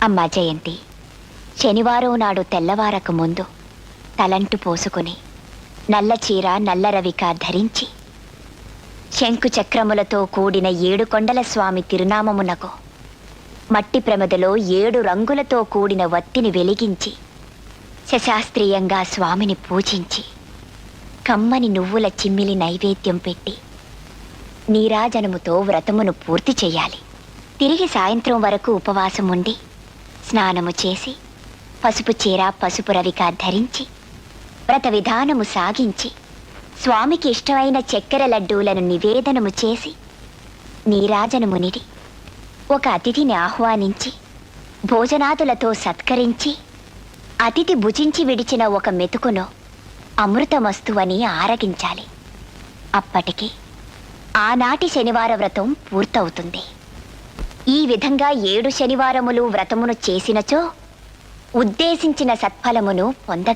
అమ్మా జయంతి, శనివారం నాడు తెల్లవారక ముందు తలంటు పోసుకుని నల్ల చీర నల్ల రవిక ధరించి శంకు చక్రములతో కూడిన 7 కొండల స్వామి తిరునామమునకు మట్టి ప్రమదలో 7 రంగులతో కూడిన వత్తిని వెలిగించి శశాస్త్రీయంగా స్వామిని పూజించి కమ్మని నువ్వుల చిమ్మిలి నైవేద్యం పెట్టి నీరాజనముతో వ్రతమును పూర్తి చెయ్యాలి. తిరిగి సాయంత్రం వరకు ఉపవాసం ఉండి స్నానము చేసి పసుపు చీర పసుపు రవిక ధరించి వ్రత విధానము సాగించి స్వామికి ఇష్టమైన చక్కెర లడ్డూలను నివేదనము చేసి నీరాజనమునిడి ఒక అతిథిని ఆహ్వానించి భోజనాదులతో సత్కరించి అతిథి భుజించి విడిచిన ఒక మెతుకును అమృతమస్తువని ఆరగించాలి. అప్పటికి ఆనాటి శనివార వ్రతం పూర్తవుతుంది. ఈ విధంగా 7 శనివారములు వ్రతమును చేసినచో ఉద్దేశించిన సత్ఫలమును పొందగలరు.